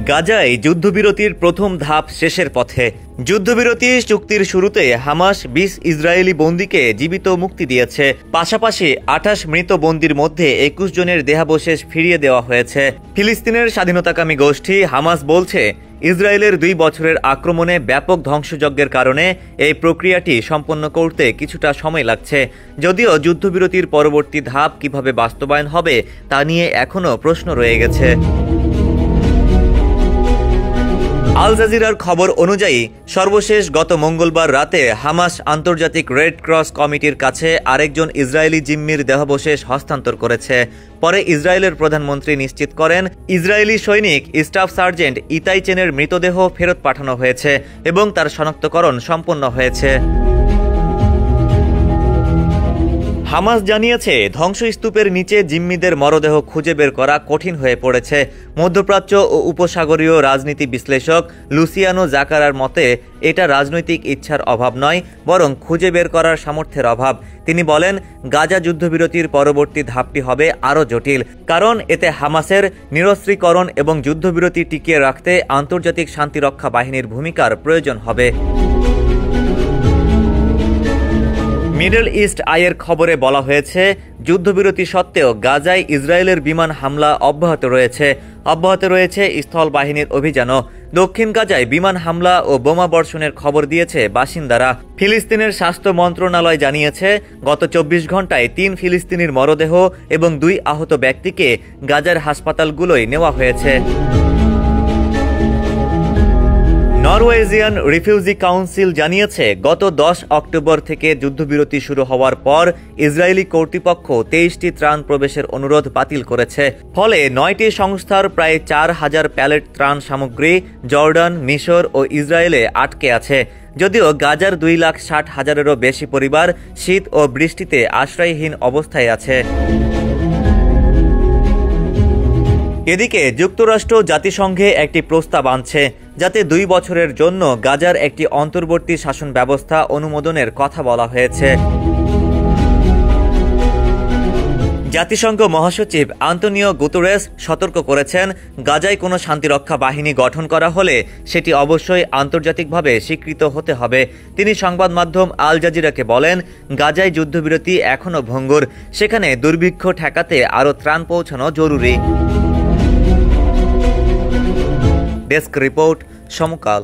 গাজায় যুদ্ধবিরতির প্রথম ধাপ শেষের পথে। যুদ্ধবিরতি চুক্তির শুরুতে হামাস ২০ ইসরায়েলি বন্দীকে জীবিত মুক্তি দিয়েছে। পাশাপাশি ২৮ মৃত বন্দীর মধ্যে ২১ জনের দেহাবশেষ ফিরিয়ে দেওয়া হয়েছে। ফিলিস্তিনের স্বাধীনতাকামী গোষ্ঠী হামাস বলছে, ইসরায়েলের ২ বছরের আক্রমণে ব্যাপক ধ্বংসযজ্ঞের কারণে এই প্রক্রিয়াটি সম্পন্ন করতে কিছুটা সময় লাগছে। যদিও যুদ্ধবিরতির পরবর্তী ধাপ কিভাবে বাস্তবায়ন হবে তা নিয়ে এখনও প্রশ্ন রয়ে গেছে। আল জাজিরার খবর অনুযায়ী সর্বশেষ গত মঙ্গলবার রাতে হামাস আন্তর্জাতিক রেড ক্রস কমিটির কাছে আরেকজন ইসরায়েলি জিম্মির দেহাবশেষ হস্তান্তর করেছে। পরে ইসরায়েলের প্রধানমন্ত্রী নিশ্চিত করেন, ইসরায়েলি সৈনিক স্টাফ সার্জেন্ট ইতাই চেনের মৃতদেহ ফেরত পাঠানো হয়েছে এবং তার শনাক্তকরণ সম্পন্ন হয়েছে। হামাস জানিয়েছে, ধ্বংসস্তূপের নিচে জিম্মিদের মরদেহ খুঁজে বের করা কঠিন হয়ে পড়েছে। মধ্যপ্রাচ্য ও উপসাগরীয় রাজনীতি বিশ্লেষক লুসিয়ানো জাকারার মতে, এটা রাজনৈতিক ইচ্ছার অভাব নয়, বরং খুঁজে বের করার সামর্থ্যের অভাব। তিনি বলেন, গাজা যুদ্ধবিরতির পরবর্তী ধাপটি হবে আরও জটিল, কারণ এতে হামাসের নিরস্ত্রীকরণ এবং যুদ্ধবিরতি টিকিয়ে রাখতে আন্তর্জাতিক শান্তিরক্ষা বাহিনীর ভূমিকার প্রয়োজন হবে। মিডল ইস্ট আইয়ের খবরে বলা হয়েছে, যুদ্ধবিরতি সত্ত্বেও গাজায় ইসরায়েলের বিমান হামলা অব্যাহত রয়েছে স্থল বাহিনীর অভিযানও। দক্ষিণ গাজায় বিমান হামলা ও বোমা বর্ষণের খবর দিয়েছে বাসিন্দারা। ফিলিস্তিনের স্বাস্থ্য মন্ত্রণালয় জানিয়েছে, গত ২৪ ঘন্টায় ৩ ফিলিস্তিনির মরদেহ এবং ২ আহত ব্যক্তিকে গাজার হাসপাতালগুলোয় নেওয়া হয়েছে। নরওয়েজিয়ান রিফিউজি কাউন্সিল জানিয়েছে, গত ১০ অক্টোবর থেকে যুদ্ধবিরতি শুরু হওয়ার পর ইসরায়েলি কর্তৃপক্ষ ২৩টি ত্রাণ প্রবেশের অনুরোধ বাতিল করেছে। ফলে ৯টি সংস্থার প্রায় ৪,০০০ প্যালেট ত্রাণ সামগ্রী জর্ডান, মিশর ও ইসরায়েলে আটকে আছে। যদিও গাজার ২,৬০,০০০-এরও বেশি পরিবার শীত ও বৃষ্টিতে আশ্রয়হীন অবস্থায় আছে। এদিকে যুক্তরাষ্ট্র জাতিসংঘে একটি প্রস্তাব আনছে, যাতে ২ বছরের জন্য গাজার একটি অন্তর্বর্তী শাসন ব্যবস্থা অনুমোদনের কথা বলা হয়েছে। জাতিসংঘ মহাসচিব আন্তোনিও গুতেরেস সতর্ক করেছেন, গাজায় কোনো শান্তিরক্ষা বাহিনী গঠন করা হলে সেটি অবশ্যই আন্তর্জাতিকভাবে স্বীকৃত হতে হবে। তিনি সংবাদ মাধ্যম আল জাজিরাকে বলেন, গাজায় যুদ্ধবিরতি এখনও ভঙ্গুর, সেখানে দুর্ভিক্ষ ঠেকাতে আরও ত্রাণ পৌঁছানো জরুরি। ডেস্ক রিপোর্ট, সমকাল।